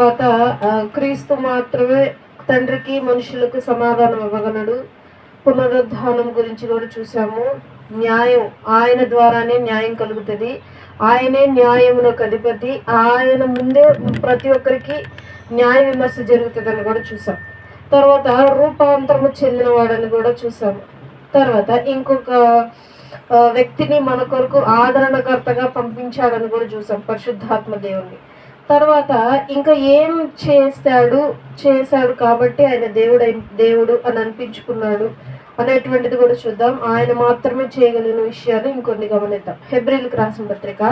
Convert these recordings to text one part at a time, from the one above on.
తర్వాత క్రీస్తు మాత్రమే తండ్రికి మనుషులకు సమాధానం ఇవ్వగలడు. పునరుద్ధానం గురించి కూడా చూసాము. న్యాయం ఆయన ద్వారానే న్యాయం కలుగుతుంది. ఆయనే న్యాయమునకు అధిపతి. ఆయన ముందే ప్రతి ఒక్కరికి న్యాయ విమర్శ జరుగుతుందని కూడా చూసాం. తర్వాత రూపాంతరము చెందినవాడని కూడా చూసాము. తర్వాత ఇంకొక వ్యక్తిని మన కొరకు ఆదరణకర్తగా పంపించాడని కూడా చూసాం, పరిశుద్ధాత్మ దేవుణ్ణి. తర్వాత ఇంకా ఏం చేశాడు కాబట్టి ఆయన దేవుడు అని అనిపించుకున్నాడు అనేటువంటిది కూడా చూద్దాం. ఆయన మాత్రమే చేయగలిగిన విషయాలు ఇంకొన్ని గమనిద్దాం. హెబ్రీలకు రాసిన పత్రిక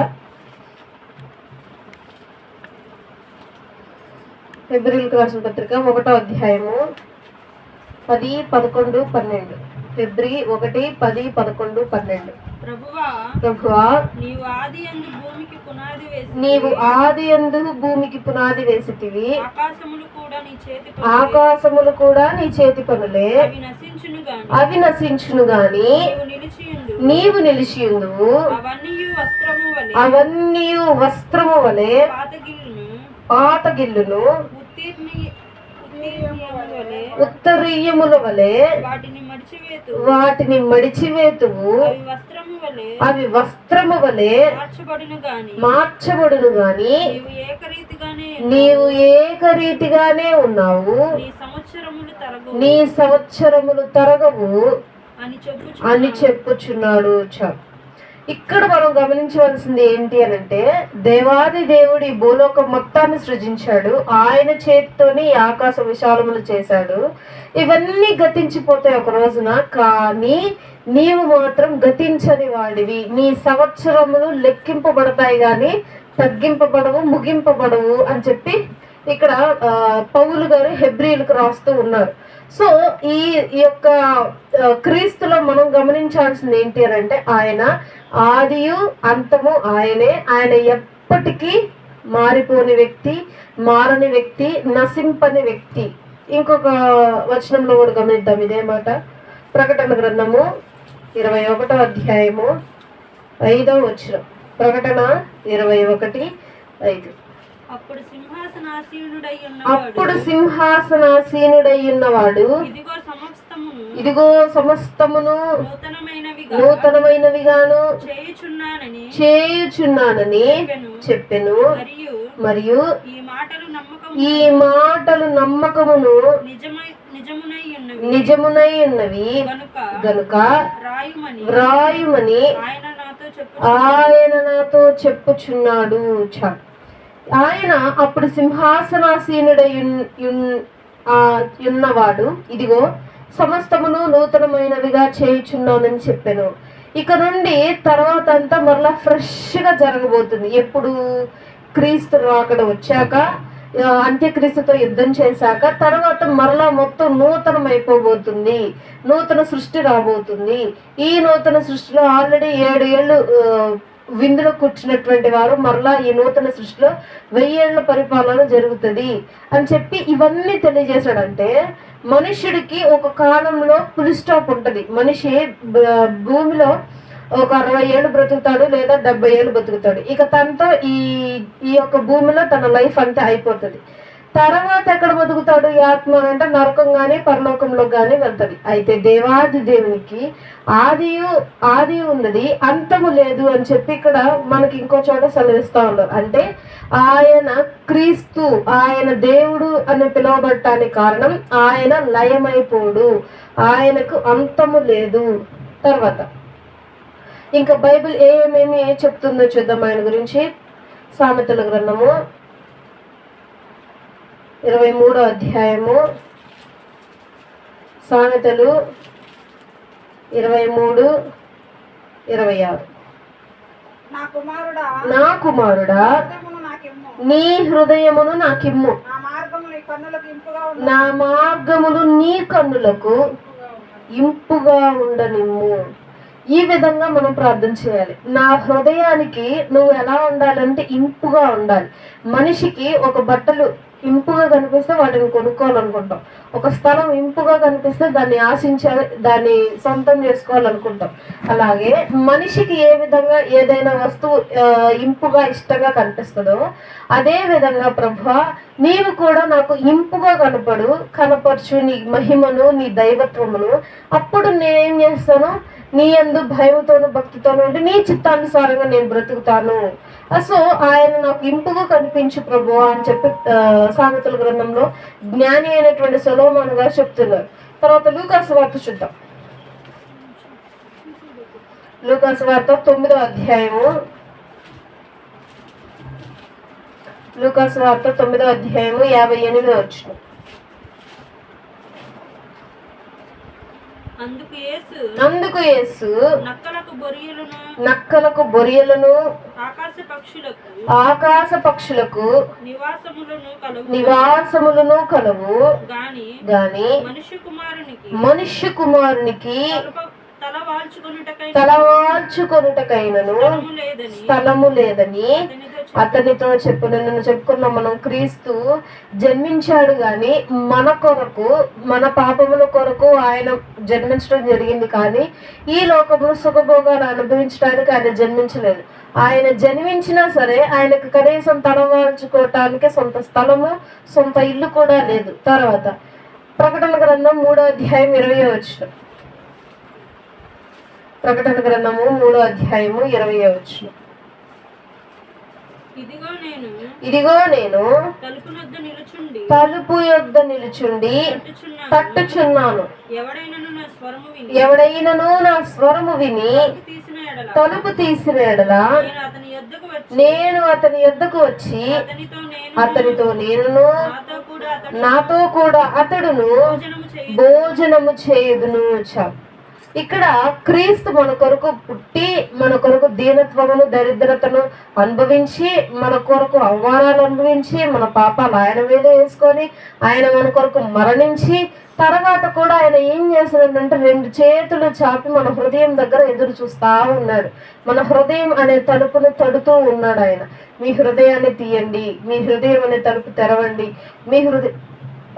1వ అధ్యాయము 10, 11, 12. ఫిబ్రి 1, 10, 11, 12. ప్రభువా నీవు ఆదియందు భూమికి పునాది వేసితివి, ఆకాశములు కూడా నీ చేతి పనులే, అవి నశించును గాని నీవు నిలిచియుందువు. అవన్నీ వస్త్రము వలె పాతగిల్లును, ఉత్తరీయముల వలె వాటిని మడిచివేతువు. అవి వస్త్రము వలె మార్చబడును గాని నీవు ఏకరీతిగానే ఉన్నావు, నీ సంవత్సరములు తరగవు అని చెప్పుచున్నాడు. ఇక్కడ మనం గమనించవలసింది ఏంటి అనంటే, దేవాది దేవుడి భూలోకం మొత్తాన్ని సృజించాడు. ఆయన చేతితోని ఆకాశ విశాలములు చేశాడు. ఇవన్నీ గతించిపోతాయి ఒక రోజున, కానీ నీవు మాత్రం గతించని వాడివి. నీ సంవత్సరములు లెక్కింపబడతాయి కానీ తగ్గింపబడవు, ముగింపబడవు అని చెప్పి ఇక్కడ పౌలు గారు హెబ్రీలకు రాస్తూ ఉన్నారు. సో ఈ యొక్క క్రీస్తులో మనం గమనించాల్సింది ఏంటి అని అంటే, ఆయన ఆదియు అంతము ఆయనే. ఆయన ఎప్పటికీ మారిపోని వ్యక్తి, మారని వ్యక్తి, నశింపని వ్యక్తి. ఇంకొక వచనంలో కూడా గమనిద్దాం ఇదే మాట. ప్రకటన గ్రంథము 21వ అధ్యాయము 5వ వచనం. ప్రకటన 21:5. అప్పుడు సింహాసనాసీనుడై ఉన్నవాడు ఇదిగో సమస్తమును నూతనమైనవిగాను చేయుచున్నానని చెప్పెను. మరియు ఈ మాటలు నమ్మకమును నిజమునై ఉన్నవి గనుక వ్రాయుమని ఆయన నాతో చెప్పుచున్నాడు. ఆయన అప్పుడు సింహాసనాసీనుడై ఉన్నవాడు ఇదిగో సమస్తమును నూతనమైనవిగా చేయుచున్నానని చెప్పాను. ఇక నుండి తర్వాత అంతా మరలా ఫ్రెష్గా జరగబోతుంది. ఎప్పుడు క్రీస్తు రాకడ వచ్చాక, అంత్యక్రీస్తుతో యుద్ధం చేశాక తర్వాత మరలా మొత్తం నూతనం అయిపోబోతుంది. నూతన సృష్టి రాబోతుంది. ఈ నూతన సృష్టిలో ఆల్రెడీ 7 ఏళ్ళు విందులో కూర్చున్నటువంటి వారు మరలా ఈ నూతన సృష్టిలో 1000 ఏళ్ల పరిపాలన జరుగుతుంది అని చెప్పి ఇవన్నీ తెలియజేశాడంటే, మనుష్యుడికి ఒక కాలంలో ఫుల్ స్టాప్ ఉంటుంది. మనిషి భూమిలో ఒక 60 ఏళ్ళు బ్రతుకుతాడు, లేదా 70 ఏళ్ళు బ్రతుకుతాడు. ఇక తనతో ఈ యొక్క భూమిలో తన లైఫ్ అంతా అయిపోతుంది. తర్వాత ఎక్కడ బతుకుతాడు ఈ ఆత్మ అంటే, నరకం గాని పరలోకంలో గాని వెళ్తుంది. అయితే దేవాది దేవునికి ఆది ఉన్నది, అంతము లేదు అని చెప్పి ఇక్కడ మనకి ఇంకో చోట సెలవిస్తా ఉన్నారు. అంటే ఆయన క్రీస్తు, ఆయన దేవుడు అని పిలువబడటానికి కారణం ఆయన లయమైపోడు, ఆయనకు అంతము లేదు. తర్వాత ఇంకా బైబిల్ ఏమేమి చెప్తుందో చూద్దాం ఆయన గురించి. సామెతల గ్రంథము 23వ అధ్యాయము, సామెతలు 23:26. నా కుమారుడా నీ హృదయమును నాకిమ్ము, నా మార్గములు నీ కన్నులకు ఇంపుగా ఉండనిమ్ము. ఈ విధంగా మనం ప్రార్థన చేయాలి. నా హృదయానికి నువ్వు ఎలా ఉండాలంటే ఇంపుగా ఉండాలి. మనిషికి ఒక బట్టలు ఇంపుగా కనిపిస్తే వాటిని కొనుక్కోవాలనుకుంటాం. ఒక స్థలం ఇంపుగా కనిపిస్తే దాన్ని ఆశించాలి, దాన్ని సొంతం చేసుకోవాలనుకుంటాం. అలాగే మనిషికి ఏ విధంగా ఏదైనా వస్తువు ఇంపుగా ఇష్టంగా కనిపిస్తుందో అదే విధంగా ప్రభువా నీవు కూడా నాకు ఇంపుగా కనపరచు నీ మహిమను, నీ దైవత్వమును. అప్పుడు నేనేం చేస్తాను, నీ యందు భయంతోను భక్తితోను ఉండి నీ చిత్తానుసారంగా నేను బ్రతుకుతాను. సో ఆయన నాకు ఇంపుగా కనిపించు ప్రభువా అని చెప్పి సామెతల గ్రంథంలో జ్ఞాని అయినటువంటి సొలొమోను గారు చెప్తున్నారు. తర్వాత లూకాసు వార్త చూద్దాం. లూకాసు వార్త 9వ అధ్యాయము. లూకాసు వార్త 9వ అధ్యాయము 58వ వచనం. అందుకు యేసు నక్కలకు బొరియలను ఆకాశ పక్షులకు నివాసములను కలవు గాని మనుష్య కుమారునికి తలవాల్చుకొనుటకైనను స్థలము లేదని అతనితో నన్ను చెప్పుకున్నాం. మనం క్రీస్తు జన్మించాడు గాని మన కొరకు, మన పాపముల కొరకు ఆయన జన్మించడం జరిగింది. కానీ ఈ లోకమును సుఖభోగాలు అనుభవించడానికి ఆయన జన్మించలేదు. ఆయన జన్మించినా సరే ఆయనకు కనీసం తలవాల్చుకోవటానికి సొంత స్థలము, సొంత ఇల్లు కూడా లేదు. తర్వాత ప్రకటన గ్రంథం 3వ అధ్యాయం 20వ వచనం. ప్రకటన గ్రంథము 3వ అధ్యాయము 20వ వచనం. ఇదిగో నేను తలుపు యొద్ద నిలుచుండి తట్టుచున్నాను. ఎవడైనను నా స్వరము విని తలుపు తీసిన ఎడల నేను అతని యొద్దకు వచ్చి అతనితో నేనును నాతో కూడా అతడును భోజనము చేయుదును. ఇక్కడ క్రీస్తు మన కొరకు పుట్టి, మన కొరకు దీనత్వమును, దరిద్రతను అనుభవించి, మన కొరకు అవమానాలు అనుభవించి, మన పాపాలు ఆయన మీద వేసుకొని ఆయన మన కొరకు మరణించి, తర్వాత కూడా ఆయన ఏం చేస్తున్నాడంటే 2 చేతులు చాపి మన హృదయం దగ్గర ఎదురు చూస్తా ఉన్నాడు. మన హృదయం అనే తలుపును తడుతూ ఉన్నాడు ఆయన. మీ హృదయాన్ని తీయండి, మీ హృదయం అనే తలుపు తెరవండి, మీ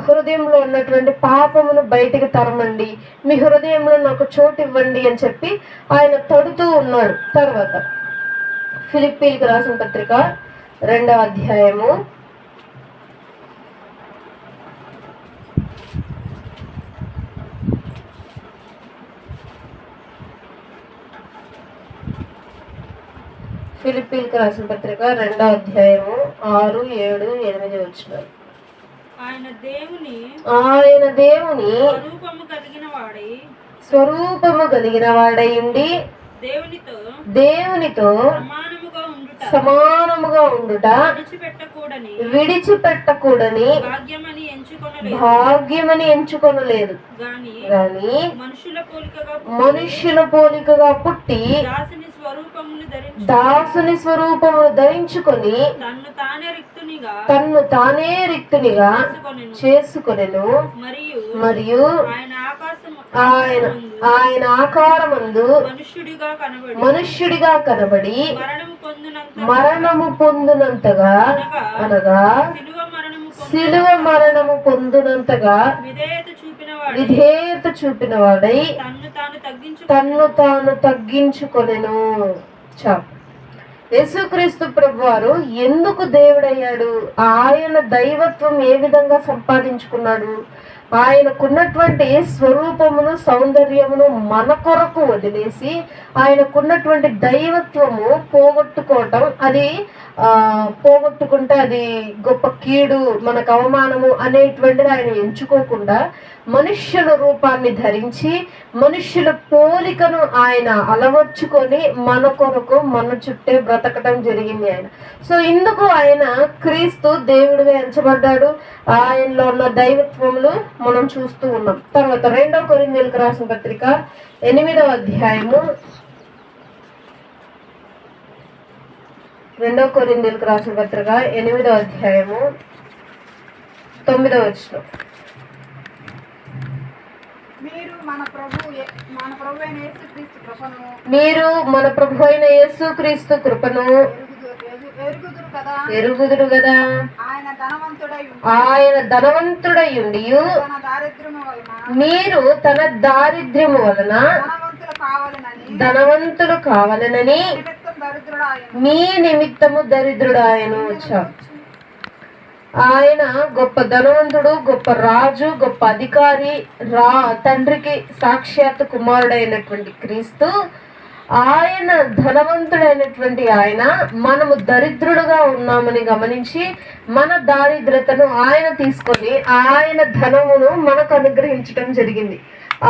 హృదయంలో ఉన్నటువంటి పాపమును బయటికి తరమండి, మీ హృదయంలో నాకు చోటు ఇవ్వండి అని చెప్పి ఆయన తడుతూ ఉన్నాడు. తర్వాత ఫిలిప్పీలకు రాసిన పత్రిక 2వ అధ్యాయము 2వ అధ్యాయము 6, 7, 8 వచనాలు. ఆయన దేవుని స్వరూపము కలిగిన వాడై ఉండి దేవునితో సమానముగా ఉండుట విడిచిపెట్టకూడని భాగ్యమని ఎంచుకొనలేదు గాని మనుష్యుల పోలికగా పుట్టి దాసుని స్వరూపము ధరించుకొని తన్ను తానే రిక్తునిగా చేసుకొనెను. మరియు ఆయన ఆకారమందు మనుష్యుడిగా కనబడి మరణము పొందునంతగా, అనగా శిలువ మరణము పొందునంతగా విధేయత చూపిన వాడై తన్ను తాను తగ్గించుకొనెను. యేసుక్రీస్తు ప్రభువారు ఎందుకు దేవుడయ్యాడు? ఆయన దైవత్వం ఏ విధంగా సంపాదించుకున్నాడు? ఆయనకున్నటువంటి స్వరూపమును, సౌందర్యమును మన కొరకు వదిలేసి ఆయనకున్నటువంటి దైవత్వము పోగొట్టుకోవటం, అది పోగొట్టుకుంటే అది గొప్ప కీడు, మనకు అవమానము అనేటువంటిది ఆయన ఎంచుకోకుండా మనుష్యుల రూపాన్ని ధరించి మనుష్యుల పోలికను ఆయన అలవర్చుకొని మన కొరకు మన చుట్టే బ్రతకటం జరిగింది ఆయన. సో ఇందుకు ఆయన క్రీస్తు దేవుడిగా ఎంచబడ్డాడు. ఆయనలో ఉన్న దైవత్వములు మనం చూస్తూ ఉన్నాం. తర్వాత 2వ కొరింథీయులకు రాసిన పత్రిక 8వ అధ్యాయము 2వ కొరింథీయులకు రాసిన పత్రిక 8వ అధ్యాయము 9వ వచనం. మీరు మన ప్రభు అయిన యేసుక్రీస్తు కృపను ఎరుగుదురు గదా ఆయన ధనవంతుడై ఉండి మీరు తన దారిద్ర్యము వలన ధనవంతులు కావాలనని మీ నిమిత్తము దరిద్రుడాయను. ఆయన గొప్ప ధనవంతుడు, గొప్ప రాజు, గొప్ప అధికారి, తండ్రికి సాక్షాత్ కుమారుడైనటువంటి క్రీస్తు. ఆయన ధనవంతుడైనటువంటి ఆయన మనము దరిద్రుడుగా ఉన్నామని గమనించి మన దారిద్రతను ఆయన తీసుకొని ఆయన ధనమును మనకు అనుగ్రహించడం జరిగింది.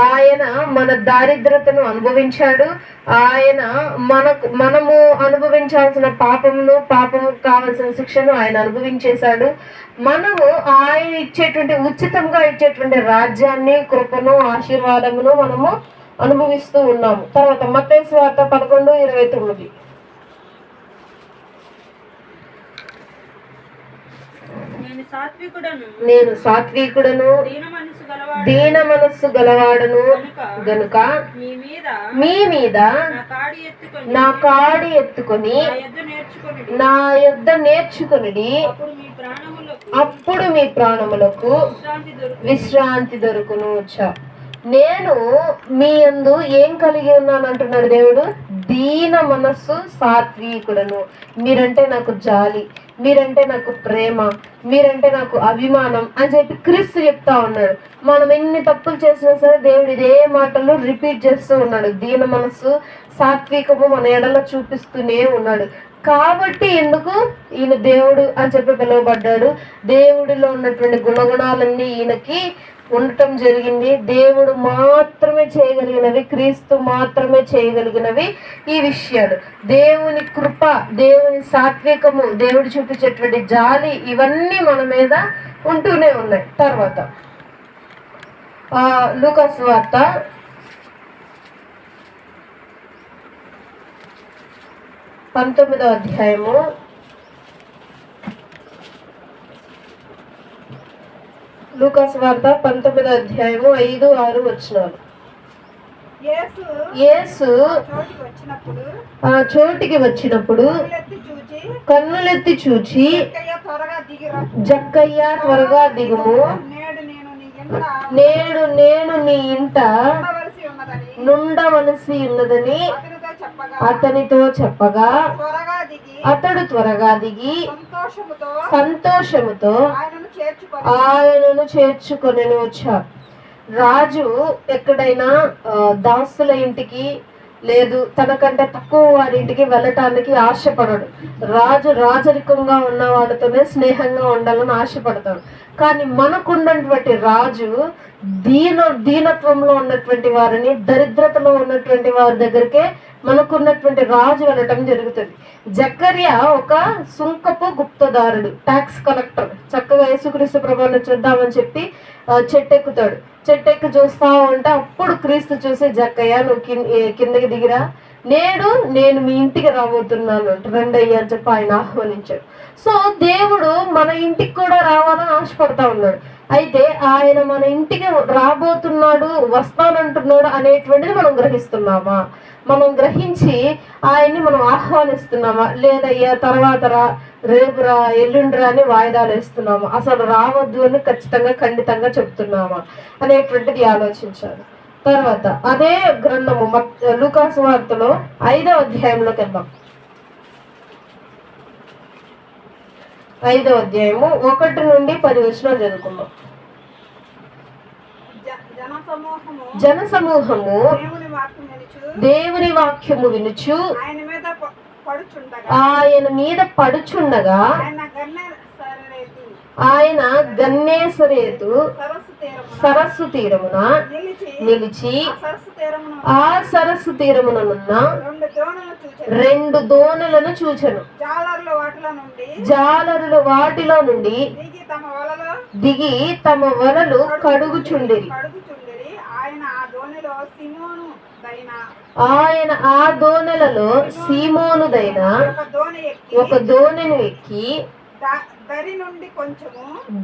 ఆయన మన దారిద్రతను అనుభవించాడు. ఆయన మనము అనుభవించాల్సిన పాపము కావాల్సిన శిక్షను ఆయన అనుభవించేశాడు. మనము ఆయన ఇచ్చేటువంటి ఉచితంగా ఇచ్చేటువంటి రాజ్యాన్ని, కృపను, ఆశీర్వాదమును మనము అనుభవిస్తూ ఉన్నాము. తర్వాత మత్తయి సువార్త 11:29. నేను సాత్వికుడను దీన మనస్సు గలవాడను గనుక మీ మీద నా కాడి ఎత్తుకొని నా యొద్ద నేర్చుకొనిడి, అప్పుడు మీ ప్రాణములకు విశ్రాంతి దొరుకును. నేను మీ యందు ఏం కలిగి ఉన్నాను అంటున్నాడు దేవుడు? దీన మనస్సు, సాత్వికుడను. మీరంటే నాకు జాలి, మీరంటే నాకు ప్రేమ, మీరంటే నాకు అభిమానం అని చెప్పి క్రీస్తు చెప్తా ఉన్నాడు. మనం ఎన్ని తప్పులు చేసినా సరే దేవుడు ఇదే మాటలు రిపీట్ చేస్తూ ఉన్నాడు. దీన మనస్సు, సాత్వికము మన ఎడలో చూపిస్తూనే ఉన్నాడు. కాబట్టి ఎందుకు ఈయన దేవుడు అని చెప్పి పిలువబడ్డాడు? దేవుడిలో ఉన్నటువంటి గుణగుణాలన్నీ ఈయనకి ఉండటం జరిగింది. దేవుడు మాత్రమే చేయగలిగినవి, క్రీస్తు మాత్రమే చేయగలిగినవి ఈ విషయాలు. దేవుని కృప, దేవుని సాత్వికము, దేవుడు చూపించేటువంటి జాలి, ఇవన్నీ మన మీద ఉంటూనే ఉన్నాయి. తర్వాత లూకా సువార్త 19వ అధ్యాయము 5-6 వచనాలు. యేసు ఆ చోటికి వచ్చినప్పుడు కన్నులెత్తి చూచి, జక్కయ్య త్వరగా దిగుము, నేడు నేను నీ ఇంట నుండవలసి ఉన్నదని అతనితో చెప్పగా అతడు త్వరగా దిగి సంతోషముతో ఆయనను చేర్చుకొనెను. రాజు ఎక్కడైనా దాసుల ఇంటికి లేదు తనకంటే తక్కువ వారి ఇంటికి వెళ్ళటానికి ఆశపడడు. రాజు రాజరికంగా ఉన్న వాళ్ళతోనే స్నేహంగా ఉండాలని ఆశపడతాడు. కానీ మనకున్నటువంటి రాజు దీనత్వంలో ఉన్నటువంటి వారిని, దరిద్రతలో ఉన్నటువంటి వారి దగ్గరికే మనకున్నటువంటి రాజు వెళ్ళటం జరుగుతుంది. జకర్యా ఒక సుంకపు గుప్తదారుడు, ట్యాక్స్ కలెక్టర్. చక్కగా యేసుక్రీస్తు ప్రభువుని చూద్దామని చెప్పి చెట్టెక్కుతాడు. చెట్టెక్కి చూస్తా ఉంటే అప్పుడు క్రీస్తు చూసి, జక్కయ్య నువ్వు కిందకి దిగిరా, నేను మీ ఇంటికి రాబోతున్నాను, రండయ్య అని చెప్పి ఆయన ఆహ్వానించాడు. సో దేవుడు మన ఇంటికి కూడా రావాలని ఆశపడతా ఉన్నాడు. అయితే ఆయన మన ఇంటికి రాబోతున్నాడు, వస్తానంటున్నాడు అనేటువంటిది మనం గ్రహిస్తున్నామా? మనం గ్రహించి ఆయన్ని మనం ఆహ్వానిస్తున్నామా? లేదయ్యా తర్వాత రా, రేపు రా, ఎల్లుండిరా అని వాయిదాలు వేస్తున్నామా? అసలు రావద్దు అని ఖండితంగా చెప్తున్నామా అనేటువంటిది ఆలోచించాలి. తర్వాత అదే గ్రంథము లూకా సువార్తలో 5వ అధ్యాయంలోకి వెళ్దాం. 5వ అధ్యాయము 1-10 వచనాలు చదువుకుందాం. జనసమూహము దేవుని వాక్యము వినుచు ఆయన మీద పడుచుండగా ఆయన గన్నేసరేతు సరస్సు తీరమున నిలిచి ఆ సరస్సు తీరముననున్న 2 దోణులను చూచెను. జాలరులు వాటిలో నుండి దిగి తమ వలలు కడుగుచుండిరి. ఆయన ఆ దోణెలలో సీమోనుదైన ఒక దోణిని ఎక్కి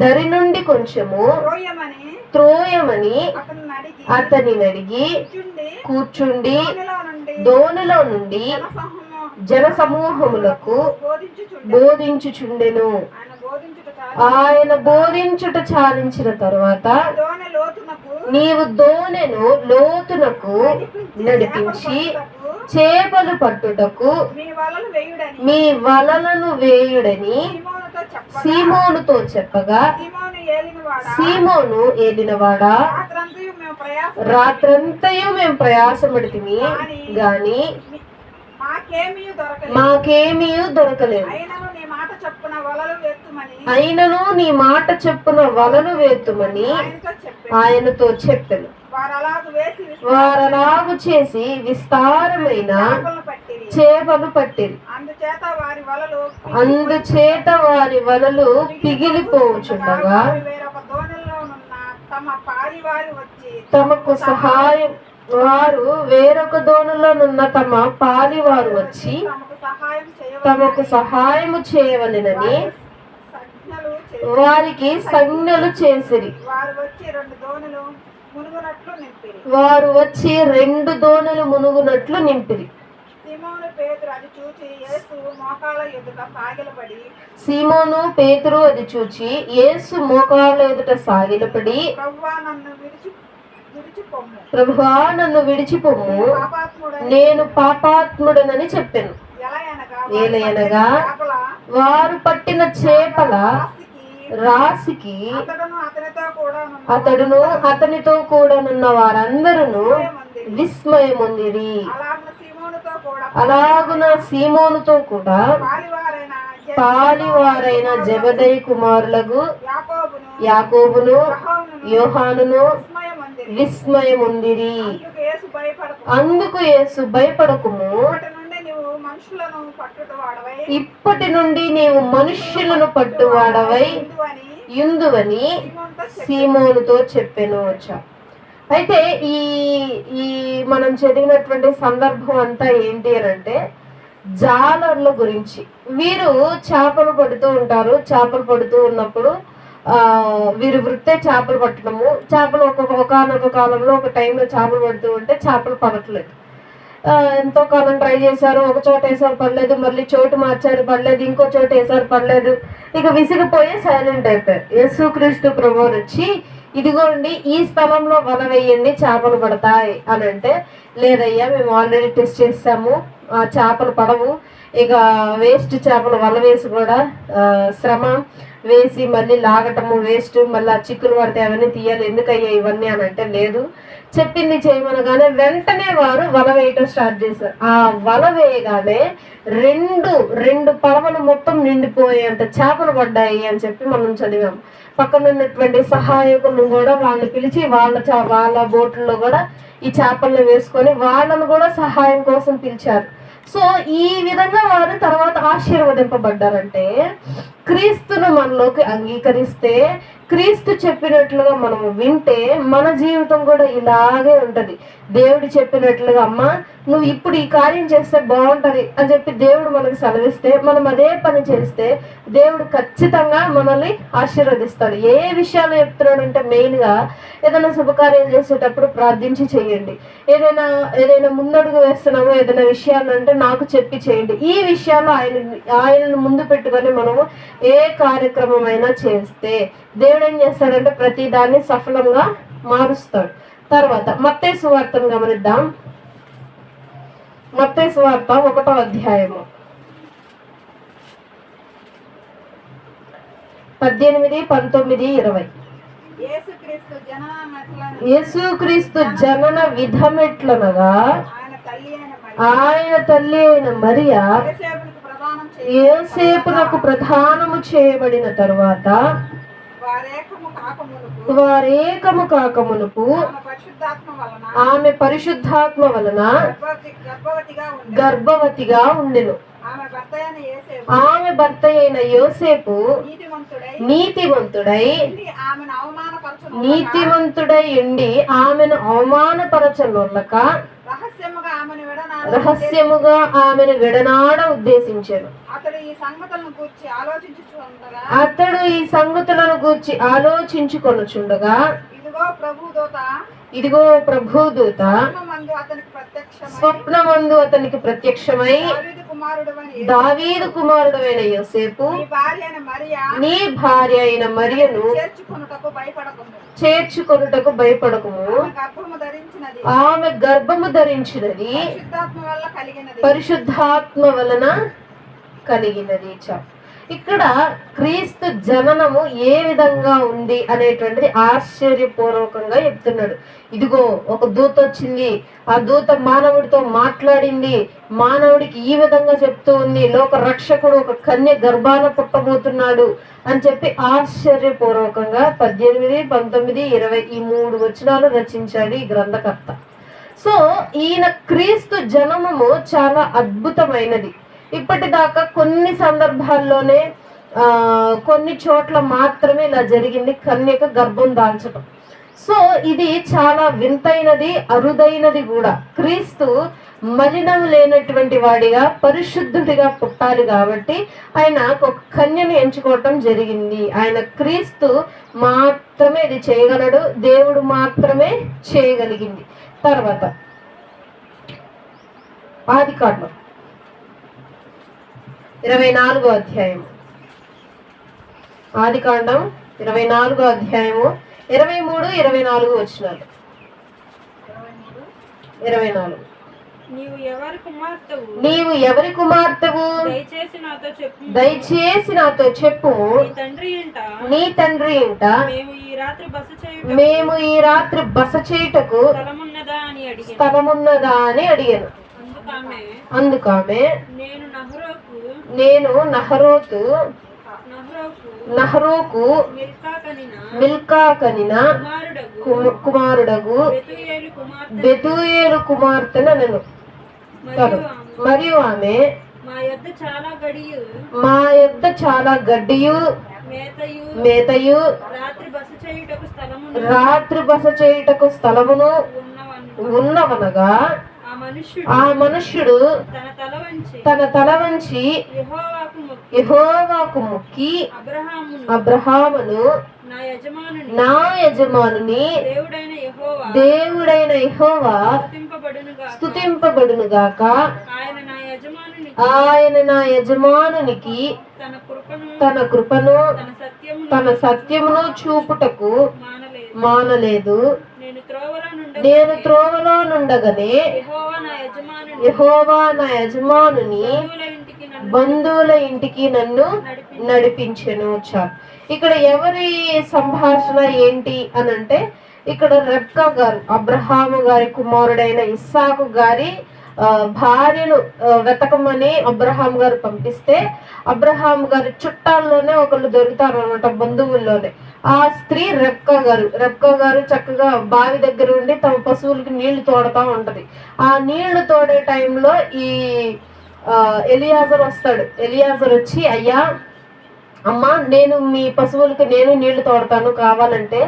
దరి నుండి కొంచెము త్రోయమని అతని అడిగి కూర్చుండి దోణిలో నుండి జన సమూహములకు బోధించుచుండెను. ఆయన బోధించుట చాలించిన తరువాత నీవు దోణెను లోతునకు నడిపించి చేపలు పట్టుటకు మీ వలలను వేయుడని సీమోనుతో చెప్పగా, సీమోను ఏలినవాడా, రాత్రంతయు మేము ప్రయాసపడితిమి గాని మాకేమీ దొరకలేదు. అయినను నీ మాట చొప్పున వలలు వేత్తుమని ఆయనతో చెప్పెను. వారలాగు చేసి విస్తారమైన చేపలు పట్టిరి. అందుచేత వారి వలలు పిగిలిపోచుండగా తమకు సహాయం వారు వేరొక దోణిలోనున్న తమ పాలివారు వచ్చి తమకు సహాయము చేయవలెనని వారికి సంజ్ఞలు చేసిరి. వారు వచ్చి 2 దోణులు మునుగునట్లు నింపిరి. సీమోను పేతురు అది చూచి యేసు మోకాళ్ళ ఎదుట సాగిలపడి, ప్రభువా నన్ను విడిచిపొమ్ము, నేను పాపాత్ముడనని చెప్పాను. ఏలయనగా వారు పట్టిన చేపల రాశికి అతడును అతనితో కూడా నున్న వారందరూ విస్మయమొందిరి. అలాగున సీమోనుతో కూడా పాలివారైన జెబెదయి కుమారులకు యాకోబును యోహానును విస్మయమొందిరి. అందుకు యేసు భయపడకుము, ఇప్పటి నుండి నీవు మనుష్యులను పట్టువాడవై యుందువని సీమోనుతో చెప్పెను. అయితే ఈ ఈ మనం చదివినటువంటి సందర్భం అంతా ఏంటి అని అంటే జాలర్ల గురించి. వీరు చేపలు పడుతూ ఉంటారు. చేపలు పడుతూ ఉన్నప్పుడు వీరు వృత్తే చేపలు పట్టడము. చేపలు ఒకనొక కాలంలో ఒక టైంలో చేపలు పడుతూ ఉంటే చేపలు పడట్లేదు. ఎంతో కాలం ట్రై చేశారు. ఒక చోట వేసారు పడలేదు, మళ్ళీ చోటు మార్చారు పడలేదు, ఇంకో చోట వేసారు పడలేదు. ఇక విసిగిపోయి సైలెంట్ అయిపోయారు. యేసుక్రీస్తు ప్రభువు వచ్చి ఇదిగోండి ఈ స్థలంలో వల వేయండి చేపలు పడతాయి అని అంటే, లేదయ్యా మేము ఆల్రెడీ టెస్ట్ చేసాము, ఆ చేపలు పడవు, ఇక వేస్ట్ చేపలు వల వేసి కూడా శ్రమ వేసి మళ్ళీ లాగటము వేస్ట్, మళ్ళీ ఆ చిక్కులు పడితే అవన్నీ తీయాలి, ఎందుకయ్యా ఇవన్నీ అని అంటే, లేదు చెప్పింది చేయమనగానే వెంటనే వారు వల వేయటం స్టార్ట్ చేశారు. ఆ వల వేయగానే రెండు పడవలు మొత్తం నిండిపోయేంత చేపలు పడ్డాయి అని చెప్పి మనం చదివాము. పక్కన ఉన్నటువంటి సహాయకులను కూడా వాళ్ళని పిలిచి వాళ్ళ బోట్లలో కూడా ఈ చేపలను వేసుకొని వాళ్ళను కూడా సహాయం కోసం పిలిచారు. సో ఈ విధంగా వారు తర్వాత ఆశీర్వదింపబడ్డారంటే, క్రీస్తును మనలోకి అంగీకరిస్తే, క్రీస్తు చెప్పినట్లుగా మనము వింటే మన జీవితం కూడా ఇలాగే ఉంటది. దేవుడు చెప్పినట్లుగా అమ్మా నువ్వు ఇప్పుడు ఈ కార్యం చేస్తే బాగుంటది అని చెప్పి దేవుడు మనకు సెలవిస్తే మనం అదే పని చేస్తే దేవుడు ఖచ్చితంగా మనల్ని ఆశీర్వదిస్తాడు. ఏ విషయాలు చెప్తున్నాడు అంటే, మెయిన్ గా ఏదైనా శుభకార్యం చేసేటప్పుడు ప్రార్థించి చేయండి. ఏదైనా ముందడుగు వేస్తున్నామో ఏదైనా విషయాలు అంటే నాకు చెప్పి చేయండి. ఈ విషయాలు ఆయనను ముందు పెట్టుకొని మనము ఏ కార్యక్రమం అయినా చేస్తే దేవుడు ఏం చేస్తాడంటే ప్రతి దాన్ని సఫలంగా మారుస్తాడు. తర్వాత మత్తయి సువార్తను గమనిద్దాం. మత్తయి సువార్త 1వ అధ్యాయము 18, 19, 20. యేసుక్రీస్తు జనన విధమెట్లనగా ఆయన తల్లి అయిన మరియా యోసేపునకు ప్రదానము చేయబడిన తరువాత వారేకము కాకమునుపు ఆమె పరిశుద్ధాత్మ వలన గర్భవతిగా ఉండెను. ఆమె భర్త అయిన యోసేపు నీతిమంతుడై ఉండి ఆమెను అవమానపరచనొల్లక రహస్యముగా ఆమెను విడనాడ ఉద్దేశించాడు. అతడు ఈ సంగతులను గూర్చి ఆలోచించుకొనుచుండగా ఇదిగో ప్రభుదూత స్వప్నమందు అతనికి ప్రత్యక్షమై దావీదు కుమారుడైన యోసేపు నీ భార్య అయిన మరియను చేర్చుకొనుటకు భయపడకుము. ఆమె గర్భము ధరించినది పరిశుద్ధాత్మ వలన కలిగినది. ఇక్కడ క్రీస్తు జననము ఏ విధంగా ఉంది అనేటువంటిది ఆశ్చర్యపూర్వకంగా చెప్తున్నాడు. ఇదిగో ఒక దూత వచ్చింది, ఆ దూత మానవుడితో మాట్లాడింది, మానవుడికి ఈ విధంగా చెప్తూ ఉంది, లోక రక్షకుడు ఒక కన్య గర్భాన పుట్టబోతున్నాడు అని చెప్పి ఆశ్చర్యపూర్వకంగా 18, 19, 20 ఈ 3 వచనాలు రచించాడు ఈ గ్రంథకర్త. సో ఈయన క్రీస్తు జననము చాలా అద్భుతమైనది. ఇప్పటిదాకా కొన్ని సందర్భాల్లోనే కొన్ని చోట్ల మాత్రమే ఇలా జరిగింది, కన్యక గర్భం దాల్చడం. సో ఇది చాలా వింతైనది, అరుదైనది కూడా. క్రీస్తు మలినం లేనటువంటి వాడిగా పరిశుద్ధుడిగా పుట్టాలి కాబట్టి ఆయన ఒక కన్యను ఎంచుకోవటం జరిగింది. ఆయన క్రీస్తు మాత్రమే ఇది చేయగలడు, దేవుడు మాత్రమే చేయగలిగింది. తర్వాత ఆదికాండం 24వ అధ్యాయం, ఆదికాండం 24వ అధ్యాయము 23, 24 వచనాలు. 24 నీవు ఎవరి కుమార్తెవు? దయచేసి నాతో చెప్పు. నీ తండ్రి ఇంట మేము ఈ రాత్రి బస చేయుటకు స్థలమున్నదా అని అడిగాను. అందుకామె నేను నహరోకు మిల్కా కనిన కుమారుడగు బెతూయేలు కుమార్తెను అనెను. మరియు ఆమె మా యొద్ద చాలా గడ్డియు మేతయు రాత్రి బస చేయుటకు స్థలమును ఉన్నవనగా ఆ మనుష్యుడు తన తల వంచి యెహోవాకు మొక్కి అబ్రహామును నా యజమానుని దేవుడైన యెహోవా స్తుతింపబడునుగాక, ఆయన నా యజమానునికి తన కృపను తన సత్యమును చూపుటకు మానలేదు. నేను త్రోవలో నుండగానే యెహోవా నా యజమానుని బంధువుల ఇంటికి నన్ను నడిపించెను. ఇక్కడ ఎవరి సంభాషణ ఏంటి అని అంటే, ఇక్కడ రెబ్కా గారు అబ్రహాము గారి కుమారుడైన ఇస్సాకు గారి భార్యను వెతకమని అబ్రహాం గారు పంపిస్తే, అబ్రహాం గారి చుట్టాల్లోనే ఒకళ్ళు దొరుకుతారు అనమాట, బంధువుల్లోనే. ఆ స్త్రీ రెబ్కా గారు చక్కగా బావి దగ్గర ఉండి తమ పశువులకి నీళ్లు తోడుతా ఉంటది. ఆ నీళ్లు తోడే టైంలో ఈ ఎలియాజర్ వస్తాడు. ఎలియాజర్ వచ్చి, అయ్యా అమ్మా, నేను మీ పశువులకి నేను నీళ్లు తోడతాను, కావాలంటే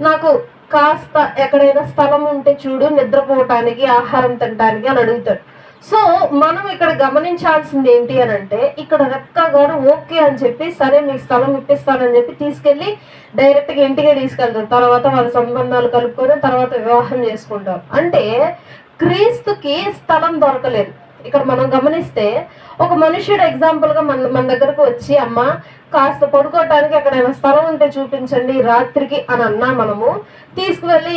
నాకు కాస్త ఎక్కడైనా స్థలం ఉంటే చూడు, నిద్రపోవటానికి, ఆహారం తినటానికి అని అడుగుతాడు. సో మనం ఇక్కడ గమనించాల్సింది ఏంటి అని అంటే, ఇక్కడ రెబ్కా గారు ఓకే అని చెప్పి, సరే మీకు స్థలం ఇప్పిస్తానని చెప్పి తీసుకెళ్లి డైరెక్ట్ గా ఇంటికే తీసుకెళ్తారు. తర్వాత వాళ్ళ సంబంధాలు కలుపుకొని తర్వాత వివాహం చేసుకుంటారు. అంటే క్రీస్తుకి స్థలం దొరకలేదు. ఇక్కడ మనం గమనిస్తే, ఒక మనుషుడు ఎగ్జాంపుల్ గా మన దగ్గరకు వచ్చి, అమ్మ కాస్త పడుకోవటానికి ఎక్కడైనా స్థలం ఉంటే చూపించండి రాత్రికి అని అన్నా, మనము తీసుకువెళ్ళి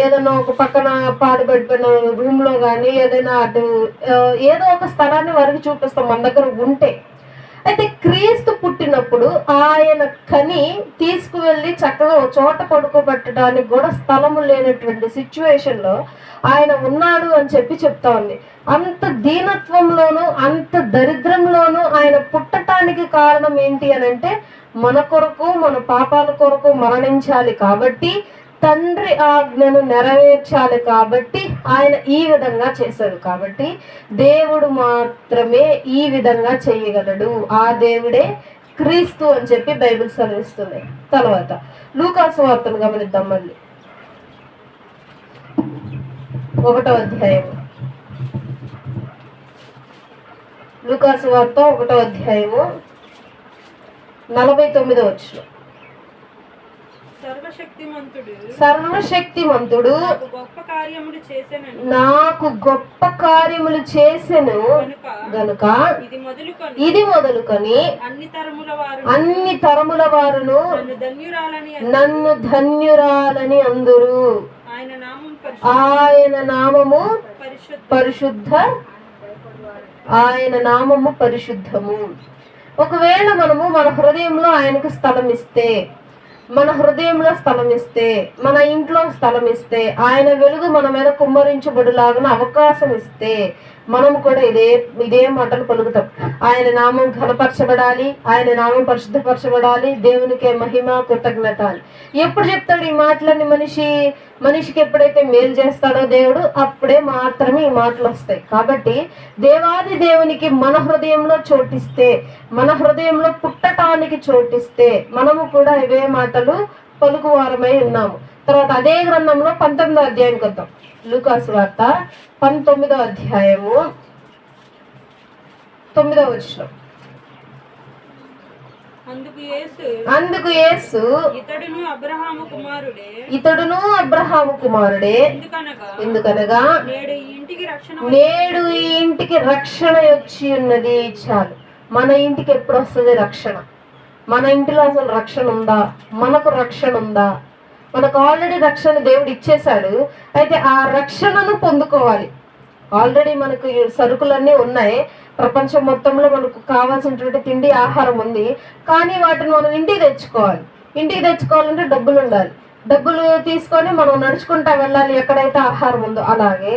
ఏదైనా ఒక పక్కన పాడుబడిపోయిన రూమ్ లో కానీ ఏదైనా అటు ఏదో ఒక స్థలాన్ని వారికి చూపిస్తాం మన దగ్గర ఉంటే. అయితే క్రీస్తు పుట్టినప్పుడు ఆయన కని తీసుకువెళ్ళి చక్కగా ఒక చోట పడుకోబెట్టడానికి కూడా స్థలము లేనటువంటి సిచ్యువేషన్ లో ఆయన ఉన్నాడు అని చెప్పి చెప్తా ఉంది. అంత దీనత్వంలోనూ అంత దరిద్రంలోనూ ఆయన పుట్టటానికి కారణం ఏంటి అని అంటే, మన కొరకు మన పాపాల కొరకు మరణించాలి కాబట్టి, తండ్రి ఆజ్ఞను నెరవేర్చాలి కాబట్టి ఆయన ఈ విధంగా చేశాడు. కాబట్టి దేవుడు మాత్రమే ఈ విధంగా చేయగలడు. ఆ దేవుడే క్రీస్తు అని చెప్పి బైబిల్ సెలవిస్తుంది. తర్వాత లూకాసు వార్తను గమనిద్దాం. మళ్ళీ 1వ అధ్యాయం, లూకాసు వార్త 1వ అధ్యాయము 49వ వచనం. సర్వశక్తిమంతుడు నాకు గొప్ప కార్యములు చేసెను గనుక ఇది మొదలుకొని అన్ని తరముల వారును నన్ను ధన్యురాలని అందురు. ఆయన నామము పరిశుద్ధ, ఆయన నామము పరిశుద్ధము. ఒకవేళ మనము మన హృదయంలో ఆయనకు స్థలం ఇస్తే, మన హృదయంలో స్థలం ఇస్తే, మన ఇంట్లో స్థలం ఇస్తే, ఆయన వెలుగు మన మీద కుమ్మరించబడులాగా అవకాశం ఇస్తే, మనము కూడా ఇదే మాటలు పలుకుతాం. ఆయన నామం ఘనపరచబడాలి, ఆయన నామం పరిశుద్ధపరచబడాలి, దేవునికే మహిమ కృతజ్ఞత. ఎప్పుడు చెప్తాడు ఈ మాటలన్నీ? మనిషికి ఎప్పుడైతే మేలు చేస్తాడో దేవుడు, అప్పుడే మాత్రమే ఈ మాటలు వస్తాయి. కాబట్టి దేవాది దేవునికి మన హృదయంలో చోటిస్తే, మన హృదయంలో పుట్టటానికి చోటిస్తే, మనము కూడా ఇవే మాటలు పలుకువారమై ఉన్నాము. తర్వాత అదే గ్రంథంలో 19వ అధ్యాయానికి వద్దాం. లూకాసు వార్త 19వ అధ్యాయము 9వ వచనం. అందుకు యేసు ఇతడును అబ్రహాము కుమారుడే, ఎందుకనగా నేడు ఈ ఇంటికి రక్షణ వచ్చి ఉన్నది. చాలు. మన ఇంటికి ఎప్పుడు వస్తుంది రక్షణ? మన ఇంటిలో అసలు రక్షణ ఉందా? మనకు రక్షణ ఉందా? మనకు ఆల్రెడీ రక్షణ దేవుడు ఇచ్చేశాడు. అయితే ఆ రక్షణను పొందుకోవాలి. ఆల్రెడీ మనకు సరుకులన్నీ ఉన్నాయి, ప్రపంచం మొత్తంలో మనకు కావాల్సినటువంటి తిండి ఆహారం ఉంది. కానీ వాటిని మనం ఇంటికి తెచ్చుకోవాలి. ఇంటికి తెచ్చుకోవాలంటే డబ్బులు ఉండాలి. డబ్బులు తీసుకొని మనం నడుచుకుంటా వెళ్ళాలి ఎక్కడైతే ఆహారం ఉందో. అలాగే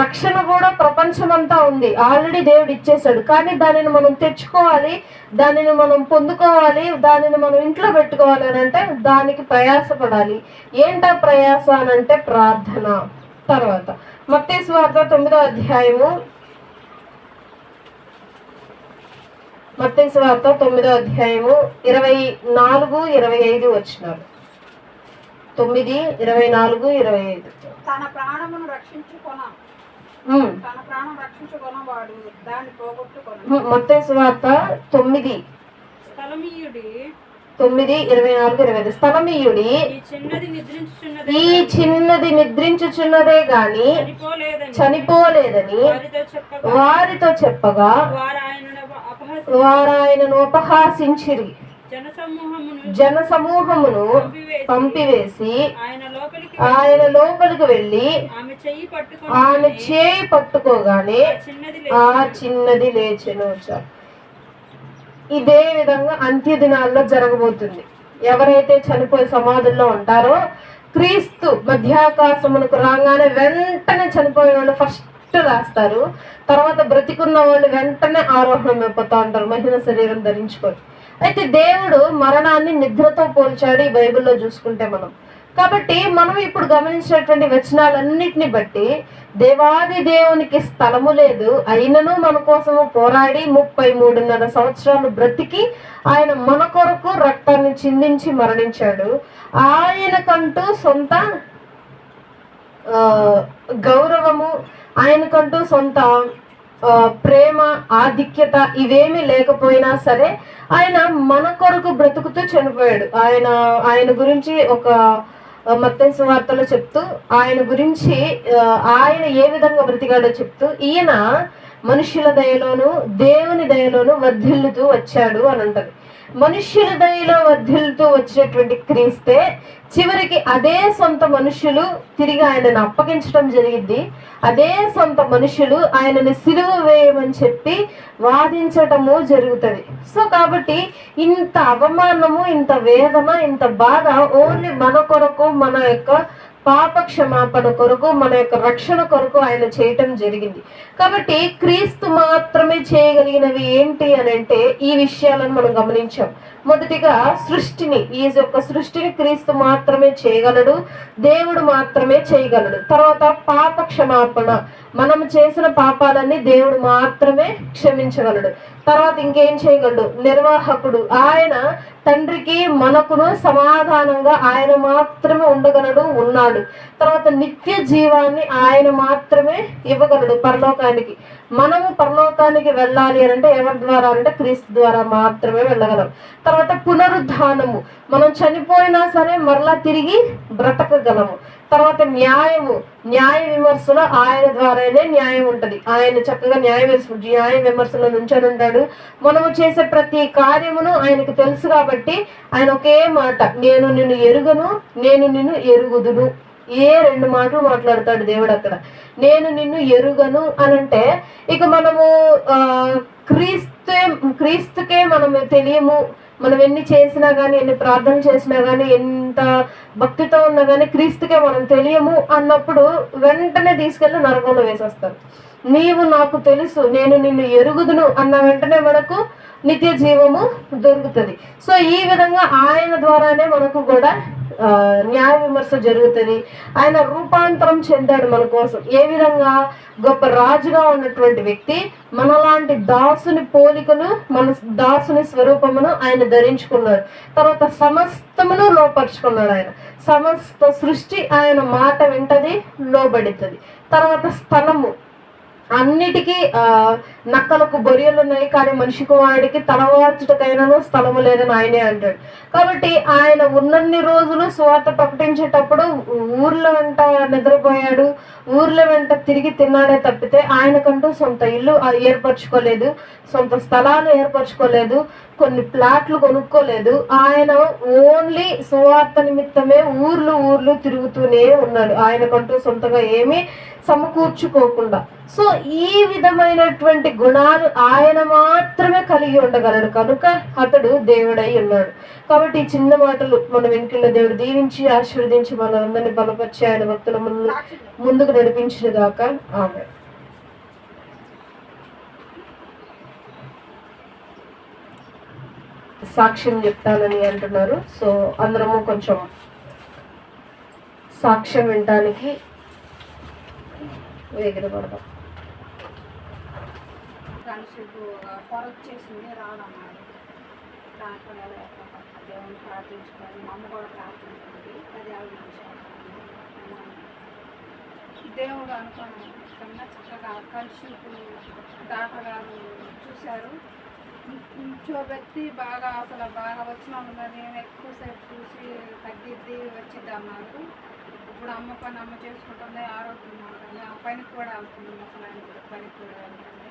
రక్షణ కూడా ప్రపంచం అంతా ఉంది, ఆల్రెడీ దేవుడు ఇచ్చేసాడు. కానీ దానిని మనం తెచ్చుకోవాలి, దానిని మనం పొందుకోవాలి, దానిని మనం ఇంట్లో పెట్టుకోవాలి అని అంటే దానికి ప్రయాసపడాలి. ఏంటా ప్రయాస అని అంటే ప్రార్థన. తర్వాత మత్తయి సువార్త 9వ అధ్యాయము, మత్తయి సువార్త 9వ అధ్యాయము 24-25 వచనాలు. 9, 24, 25. తన ప్రాణమును రక్షించుకొన వాడు దాన్ని పోగొట్టుకొన. మత్తయి సువార్త 9, 24, 25. స్థలమీయుడి ఈ చిన్నది నిద్రించుచున్నదే గాని చనిపోలేదని వారితో చెప్పగా వారాయనను అపహాసించిరి. జన సమూహమును పంపివేసి ఆయన లోపలికి వెళ్ళి ఆమె చేయి పట్టుకోగానే ఆ చిన్నది లేచెను. ఇదే విధంగా అంత్య దినాల్లో జరగబోతుంది. ఎవరైతే చనిపోయి సమాధుల్లో ఉంటారో, క్రీస్తు మధ్యాకాశమునకు రాగానే వెంటనే చనిపోయే వాళ్ళు ఫస్ట్ రాస్తారు. తర్వాత బ్రతికున్న వాళ్ళు వెంటనే ఆరోహణం అయిపోతా ఉంటారు మహిమ శరీరం ధరించుకొని. అయితే దేవుడు మరణాన్ని నిద్రతో పోల్చాడు ఈ బైబిల్లో చూసుకుంటే మనం. కాబట్టి మనం ఇప్పుడు గమనించినటువంటి వచనాలన్నిటిని బట్టి దేవాది దేవునికి స్థలము లేదు, అయినను మన కోసము పోరాడి 33.5 సంవత్సరాలు బ్రతికి ఆయన మన కొరకు రక్తాన్ని చిందించి మరణించాడు. ఆయనకంటూ సొంత గౌరవము, ఆయనకంటూ సొంత ప్రేమ, ఆధిక్యత ఇవేమీ లేకపోయినా సరే ఆయన మన కొరకు బ్రతుకుతూ చనిపోయాడు. ఆయన గురించి ఒక మత్తయి సువార్తలో చెప్తూ ఆయన గురించి ఆయన ఏ విధంగా బ్రతికాడో చెప్తూ ఈయన మనుష్యుల దయలోను దేవుని దయలోను వర్ధిల్లుతూ వచ్చాడు అని అంటది. మనుష్యుల దయలో వర్ధిల్లుతూ వచ్చినటువంటి క్రీస్తే చివరికి అదే సొంత మనుషులు తిరిగి ఆయనను అప్పగించడం జరిగింది. అదే సొంత మనుషులు ఆయనని సిలువ వేయమని చెప్పి వాదించటము జరుగుతుంది. సో కాబట్టి ఇంత అవమానము, ఇంత వేదన, ఇంత బాధ ఓన్లీ మన కొరకు, మన యొక్క పాప క్షమాపణ కొరకు, మన యొక్క రక్షణ కొరకు ఆయన చేయటం జరిగింది. కాబట్టి క్రీస్తు మాత్రమే చేయగలిగినవి ఏంటి అని అంటే ఈ విషయాలను మనం గమనించాం. మొదటిగా సృష్టిని, ఈ యొక్క సృష్టిని క్రీస్తు మాత్రమే చేయగలడు, దేవుడు మాత్రమే చేయగలడు. తర్వాత పాప క్షమాపణ, మనం చేసిన పాపాలన్నీ దేవుడు మాత్రమే క్షమించగలడు. తర్వాత ఇంకేం చేయగలడు? నిర్వాహకుడు, ఆయన తండ్రికి మనకును సమాధానంగా ఆయన మాత్రమే ఉండగలడు, ఉన్నాడు. తర్వాత నిత్య జీవాన్ని ఆయన మాత్రమే ఇవ్వగలడు పరలోకానికి. మనము పరలోకానికి వెళ్ళాలి అని అంటే ఎవరి ద్వారా అంటే క్రీస్తు ద్వారా మాత్రమే వెళ్ళగలం. తర్వాత పునరుద్ధానము, మనం చనిపోయినా సరే మరలా తిరిగి బ్రతకగలము. తర్వాత న్యాయ విమర్శలో ఆయన ద్వారానే న్యాయం ఉంటది. ఆయన చక్కగా న్యాయ విమర్శలో నుంచొని ఉంటాడు. మనము చేసే ప్రతి కార్యమును ఆయనకు తెలుసు కాబట్టి ఆయన ఒకే మాట, నేను నిన్ను ఎరుగను, నేను నిన్ను ఎరుగుదును. ఏ 2 మాటలు మాట్లాడతాడు దేవుడు అక్కడ. నేను నిన్ను ఎరుగను అనంటే ఇక మనము క్రీస్తుకే మనము తెలియము. మనం ఎన్ని చేసినా గానీ, ఎన్ని ప్రార్థన చేసినా గానీ, ఎంత భక్తితో ఉన్నా గానీ క్రీస్తుకే మనం తెలియము అన్నప్పుడు వెంటనే తీసుకెళ్లి నరకంలో వేసేస్తారు. నీవు నాకు తెలుసు, నేను నిన్ను ఎరుగుదును అన్న వెంటనే మనకు నిత్య జీవము దొరుకుతుంది. సో ఈ విధంగా ఆయన ద్వారానే మనకు కూడా న్యాయ విమర్శ జరుగుతుంది. ఆయన రూపాంతరం చెందాడు మన కోసం. ఏ విధంగా? గొప్ప రాజుగా ఉన్నటువంటి వ్యక్తి మనలాంటి దాసుని పోలికను, మన దాసుని స్వరూపమును ఆయన ధరించుకున్నాడు. తర్వాత సమస్తమును లోపరుచుకున్నాడు ఆయన. సమస్త సృష్టి ఆయన మాట వింటది, లోబడుతుంది. తర్వాత స్థలము, అన్నిటికీ నక్కలకు బొరియలు ఉన్నాయి కానీ మనిషి కుమారుడికి తలవార్చుటకైనను స్థలము లేదని ఆయనే అంటాడు. కాబట్టి ఆయన ఉన్నన్ని రోజులు సువార్త ప్రకటించేటప్పుడు ఊర్ల వెంట నిద్రపోయాడు, ఊర్ల వెంట తిరిగి తిన్నాడే తప్పితే ఆయనకంటూ సొంత ఇల్లు ఏర్పరచుకోలేదు, సొంత స్థలాలు ఏర్పరచుకోలేదు, కొన్ని ప్లాట్లు కొనుక్కోలేదు. ఆయన ఓన్లీ సువార్త నిమిత్తమే ఊర్లు తిరుగుతూనే ఉన్నాడు, ఆయనకంటూ సొంతగా ఏమీ సమకూర్చుకోకుండా. సో ఈ విధమైనటువంటి గుణాలు ఆయన మాత్రమే కలిగి ఉండగలడు కనుక అతడు దేవుడై ఉన్నాడు. కాబట్టి ఈ చిన్న మాటలు మన వెనుకల్లో దేవుడు దీవించి ఆశీర్వదించి మనందరినీ బలపరిచి ఆయన భక్తుల ముందుకు నడిపించిన దాకా ఆమె. సాక్ష్యం చెప్తానని అంటున్నారు. సో అందరము కొంచెం సాక్ష్యం వినటానికి వేగిర పడదాం. పొర వచ్చేసింది రావడన్నారు. దాంట్లో దేవుని ప్రార్థించుకొని మా అమ్మ కూడా ప్రార్థించుకుంది. అది దేవుడు అనుకున్న చక్కగా కలిసి డాక్టర్ గారు చూశారు, చూపెట్టి బాగా అసలు బాగా వచ్చినాము. నేను ఎక్కువసేపు చూసి తగ్గిద్ది వచ్చిద్ది అన్నారు. ఇప్పుడు అమ్మ పని అమ్మ చేసుకుంటుంది, ఆరోగ్యం ఉంటుంది, ఆ పనికి కూడా వెళ్తుంది, ముసలాయన పనికి కూడా వెళ్తుంది.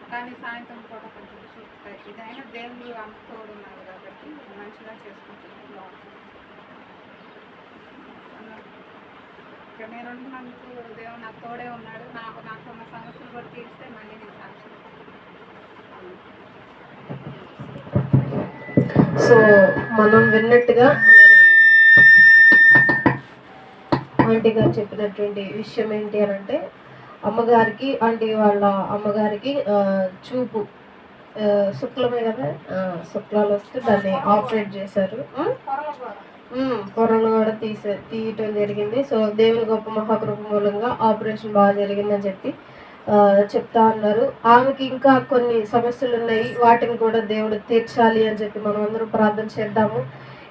కానీ సాయంత్రం పూట కొంచెం చూపు తగ్గింది. అయినా దేవుడు అమ్మ తోడున్నారు కాబట్టి మంచిగా చేసుకుంటుంది. ఇక్కడ నేను ఉంటున్నందుకు దేవుడు నాకు తోడే ఉన్నాడు. నాకున్న సమస్యలు కూడా తీరిస్తే మళ్ళీ నేను సాక్షి. సో మనం విన్నట్టుగా ఆంటీ గారు చెప్పినటువంటి విషయం ఏంటి అని అంటే, అమ్మగారికి ఆంటీ వాళ్ళ అమ్మగారికి చూపు శుక్లమే కదా, శుక్లాలు వస్తే దాన్ని ఆపరేట్ చేశారు. పొరలు కూడా తీయటం జరిగింది. సో దేవుని గొప్ప మహాకృప మూలంగా ఆపరేషన్ బాగా జరిగిందని చెప్పి చెప్తా ఉన్నారు. ఆమెకి ఇంకా కొన్ని సమస్యలు ఉన్నాయి, వాటిని కూడా దేవుడు తీర్చాలి అని చెప్పి మనం అందరం ప్రార్థన చేద్దాము.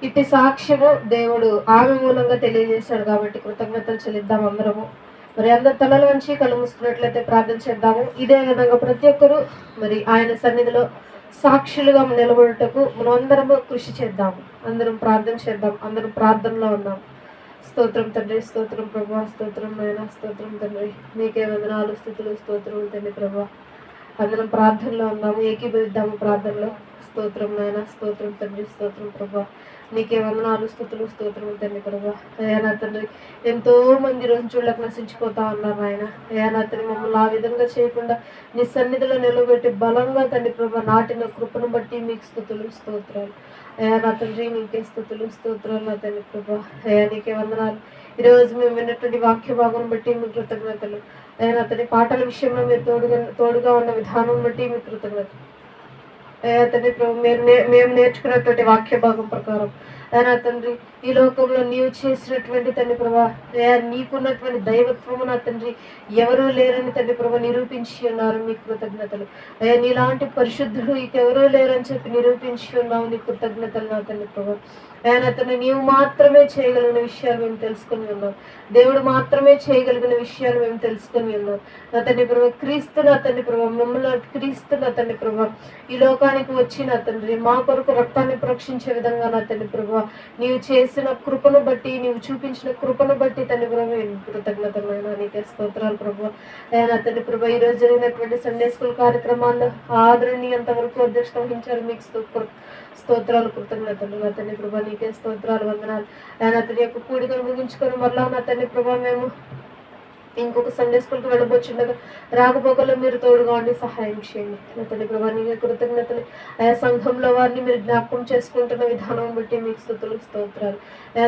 ఇట్టి సాక్ష్యము దేవుడు ఆమె మూలంగా తెలియజేశాడు కాబట్టి కృతజ్ఞతలు చెల్లిద్దాం అందరము. మరి అందరు తలల నుంచి కళ్ళు మూసుకున్నట్లయితే ప్రార్థన చేద్దాము. ఇదే విధంగా ప్రతి ఒక్కరు మరి ఆయన సన్నిధిలో సాక్షులుగా నిలబడుటకు మనం అందరము కృషి చేద్దాము. అందరం ప్రార్థన చేద్దాం. అందరం ప్రార్థనలో ఉన్నాం. స్తోత్రం తండ్రి, స్తోత్రం ప్రభా, స్తోత్రం నాయన, స్తోత్రం తండ్రి, నీకే వందనాలు, స్తుతులు, స్తోత్రం తండ్రి ప్రభా. అందరం ప్రార్థనలో ఉన్నాము, ఏకీభవిద్దాము ప్రార్థనలో. స్తోత్రం నాయన, స్తోత్రం తండ్రి, స్తోత్రం ప్రభా, నీకే వందనాలు, స్తుతులు, స్తోత్రం తండ్రి ప్రభా. అయ్యా నా తండ్రి, ఎంతో మంది రోజు చూడలేక నశించిపోతా ఉన్నారు ఆయన. అయ్యా నా తండ్రి, మమ్మల్ని ఆ విధంగా చేయకుండా నీ సన్నిధిలో నిలబెట్టి బలంగా తండ్రి ప్రభా నాటిన కృపను బట్టి మీకు స్తుతులు, స్తోత్రాలు. అయ్యా నా తండ్రి, నీకే స్తుతులు, స్తోత్రాలు నా తండ్రి ప్రభా. అయ్యా నీకే వందనాలు. ఈరోజు మేము విన్నటువంటి వాక్య భాగం బట్టి మీ కృతజ్ఞతలు. అయ్యా నా తండ్రి, పాటల విషయంలో మీరు తోడుగా ఉన్న విధానం బట్టి మీ కృతజ్ఞతలు. అయ్యా తండ్రి ప్రభు, మేము నేర్చుకున్నటువంటి వాక్య భాగం ప్రకారం ఆయన తండ్రి ఈ లోకంలో నీవు చేసినటువంటి తండ్రి ప్రభా నీకున్నటువంటి దైవత్వము నా తండ్రి ఎవరూ లేరని తండ్రి ప్రభా నిరూపించి ఉన్నారు. మీ కృతజ్ఞతలు అయ్యా. నీలాంటి పరిశుద్ధుడు ఇంకెవరూ లేరని చెప్పి నిరూపించి ఉన్నావు. నీ కృతజ్ఞతలు నా తండ్రి ప్రభా. ఆయన తండ్రి నీవు మాత్రమే చేయగలిగిన విషయాలు మేము తెలుసుకొని ఉన్నాం. దేవుడు మాత్రమే చేయగలిగిన విషయాలు మేము తెలుసుకొని ఉన్నాం. నా తండ్రి ప్రభా క్రీస్తు నా తండ్రి ప్రభా మమ్మల్ని క్రీస్తు నా తండ్రి ప్రభా ఈ లోకానికి వచ్చి నా తండ్రి మా కొరకు రక్తాన్ని ప్రోక్షించే విధంగా నా తండ్రి ప్రభా నీవు చేసిన కృపను బట్టి నీవు చూపించిన కృపను బట్టి తండ్రి ప్రభా కృతజ్ఞతమైన నీకే స్తోత్రాలు ప్రభా. నా తండ్రి ప్రభా ఈ రోజు జరిగినటువంటి సండే స్కూల్ కార్యక్రమాల్లో ఆదరణీయంత వరకు అధ్యక్షత వహించారు. మీకు స్తోత్రాలు కృతజ్ఞతలు నా తండ్రి ప్రభా. నీకే స్తోత్రాలు వందనాలు. నా తండ్రి యొక్క కూడికను ముగించుకొని మరలా నా తండ్రి ప్రభా మేము ఇంకొక సండే స్కూల్కి వెళ్ళబోచుండగా రాకపోకల్లో మీరు తోడుగా ఉండి సహాయం చేయండి. నా తండ్రి ప్రభా నీకే కృతజ్ఞతలు. ఆయా సంఘంలో వారిని మీరు జ్ఞాపకం చేసుకుంటున్న విధానం బట్టి మీకు స్తుతులు స్తోత్రాలు.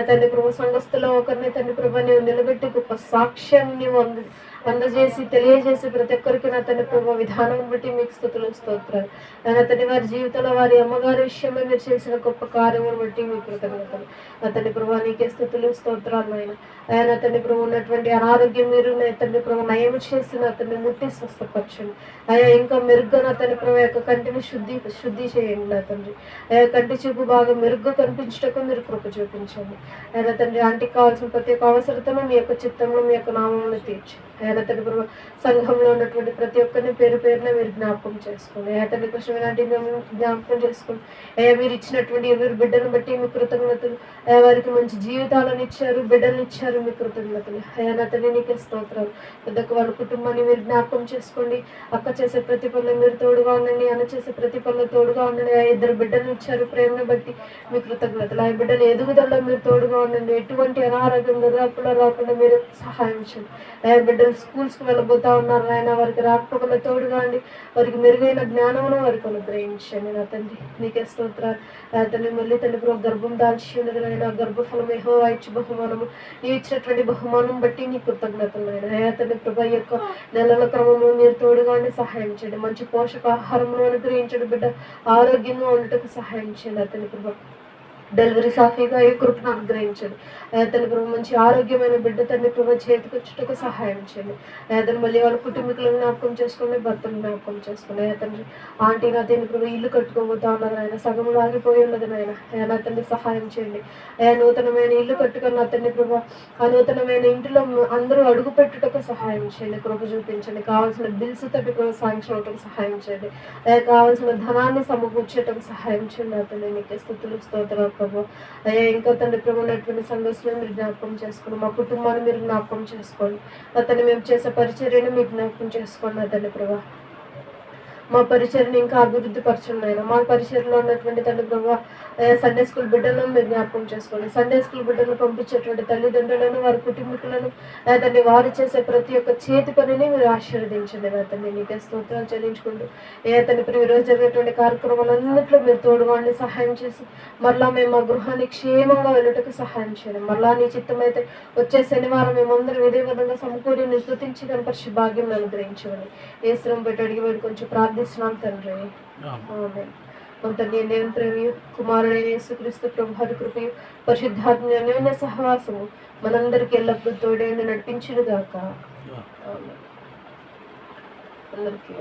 తండ్రి ప్రభా సంఘస్థలో ఒకరిని తండ్రి ప్రభా నీవు నిలబెట్టి గొప్ప సాక్ష్యాన్ని నీవు అందజేసి తెలియజేసి ప్రతి ఒక్కరికి నా తండ్రి ప్రభా విధానం బట్టి మీకు స్తుతులు స్తోత్రాలు. నా తండ్రి వారి జీవితంలో వారి అమ్మగారి విషయంలో మీరు చేసిన గొప్ప కార్యమును బట్టి మీకు కృతజ్ఞతలు. నా తండ్రి ప్రభా నీకే స్తుతులు స్తోత్రాలు. ఆయన తండ్రి ప్రభు ఉన్నటువంటి అనారోగ్యం మీరు నా తండ్రి ప్రభు నయం చేసి నా తండ్రి ముట్టి స్వస్థపరచండి. అయ్యా ఇంకా మెరుగ్గా నా తండ్రి ప్రభు యొక్క కంటిని శుద్ధి చేయండి. నా తండ్రి కంటి చూపు బాగా మెరుగ్గా కనిపించటకు మీరు కృప చూపించండి. ఆయన తండ్రి ఆంటీకి కావాల్సిన ప్రతి ఒక్క అవసరతను మీ యొక్క చిత్తంలో మీ యొక్క నామంలో తీర్చండి. ఆయన తండ్రి ప్రభు సంఘంలో ఉన్నటువంటి ప్రతి ఒక్కరిని పేరు పేరున మీరు జ్ఞాపకం చేసుకోండి. ఆయన తండ్రి కృష్ణ లాంటి జ్ఞాపకం చేసుకోండి. అయ్యా మీరు ఇచ్చినటువంటి ఎవరి బిడ్డను బట్టి మీ కృతజ్ఞతలు. వారికి మంచి జీవితాలను ఇచ్చారు, బిడ్డలు ఇచ్చారు, మీ కృతజ్ఞతలు. అయ్యా నా తండ్రి నీకే స్తోత్రాలు. పెద్దకు వాళ్ళ కుటుంబాన్ని మీరు జ్ఞాపకం చేసుకోండి. అక్క చేసే ప్రతి పనులు మీరు తోడుగా ఉండండి. అన్న చేసే ప్రతి పనులు తోడుగా ఉండండి. ఆ ఇద్దరు బిడ్డలు ఇచ్చారు ప్రేమను బట్టి మీ కృతజ్ఞతలు. ఆ బిడ్డలు ఎదుగుదలలో మీరు తోడుగా ఉండండి. ఎటువంటి అనారోగ్యం దరిదాపులో రాకుండా మీరు సహాయం చేయండి. ఆ బిడ్డలు స్కూల్స్కి వెళ్ళబోతా ఉన్నారు. ఆయన వారికి రాకపోకల్లో తోడుగా ఉండి వారికి మెరుగైన జ్ఞానమును వారికి అనుగ్రహించండి. నా తండ్రి నీకే స్తోత్రాలు. తండ్రి మళ్ళీ తండ్రి గర్భం దాల్చి ఉండదు. గర్భఫలం యెహోవా ఇచ్చు బహుమానము నీ ఇచ్చినటువంటి బహుమానం బట్టి నీ కృతజ్ఞతలు. అయ్యా తండ్రి ప్రభా యొక్క నెలల క్రమంలో మీరు తోడుగా ఉండి సహాయం చేయండి. మంచి పోషకాహారమును అనుగ్రహించండి. బిడ్డ ఆరోగ్యంగా ఉండటకు సహాయం చేయండి. తండ్రి ప్రభా డెలివరీ సాఫీగా ఏ కృపను అనుగ్రహించండి. తన ప్రభు మంచి ఆరోగ్యమైన బిడ్డ తండ్రి ప్రభు చేతికి వచ్చేటకు సహాయం చేయండి. తను మళ్ళీ వాళ్ళ కుటుంబీకులను జ్ఞాపకం చేసుకోండి, భర్తను జ్ఞాపకం చేసుకోండి. తండ్రి ఆంటీ నా తండ్రి ప్రభు ఇల్లు కట్టుకోబోతా ఉన్నారు. ఆయన సగం ఆగిపోయి ఉన్నది. నా తండ్రి సహాయం చేయండి. నూతనమైన ఇల్లు కట్టుకొని నా తండ్రి ప్రభు ఆ నూతనమైన ఇంటిలో అందరూ అడుగు పెట్టుటకు సహాయం చేయండి. కృప చూపించండి. కావాల్సిన బిల్స్ తోటి ప్రభు సాంక్షన్ అవటకు సహాయం చేయండి. కావాల్సిన ధనాన్ని సమకూర్చేటకు సహాయం చేయండి. నా తండ్రి నీకే స్తుతులు స్తోత్రాలు ప్రభు. అయ్యా ఇంకా తండ్రి ప్రభు ఉన్నటువంటి సంఘర్షణను మీరు జ్ఞాపకం చేసుకోండి. మా కుటుంబాన్ని మీరు జ్ఞాపకం చేసుకోండి. అతన్ని మేము చేసే పరిచర్యను మీరు జ్ఞాపకం చేసుకోండి. నా తండ్రి ప్రభు మా పరిచయని ఇంకా అభివృద్ధి పరచండి. ఆయన మా పరిచయలో ఉన్నటువంటి తండ్రి ప్రభు సండే స్కూల్ బిడ్డలను మీరు జ్ఞాపకం చేసుకోండి. సండే స్కూల్ బిడ్డలను పంపించేటువంటి తల్లిదండ్రులను వారి కుటుంబీకులను తండ్రి వారు చేసే ప్రతి ఒక్క చేతి పనిని మీరు ఆశీర్వదించండి. తండ్రి నీకే స్తోత్రాలు చెల్లించుకుంటూ తండ్రి ఇప్పుడు ఈరోజు జరిగేటువంటి కార్యక్రమాలన్నింటిలో మీరు తోడుగాండి సహాయం చేసి మరలా మేము మా గృహాన్ని క్షేమంగా వెళ్ళటకు సహాయం చేయండి. మరలా నీ చిత్తం అయితే వచ్చే శనివారం మేమందరం ఇదే విధంగా సమకూరి స్తుతించి కనపరిచి భాగ్యం అనుగ్రహించమని యేసురం పెట్టి అడిగి వేడి కొంచెం ప్రార్థిస్తున్నాం తండ్రి. తండ్రి దేవుని ప్రేమయు కుమారుడైన యేసుక్రీస్తు ప్రభువారి కృపయు పరిశుద్ధాత్మ అన్యోన్య సహవాసము మనందరికి ఎల్లప్పుడూ తోడైన నడిపించును గాక. అందరికీ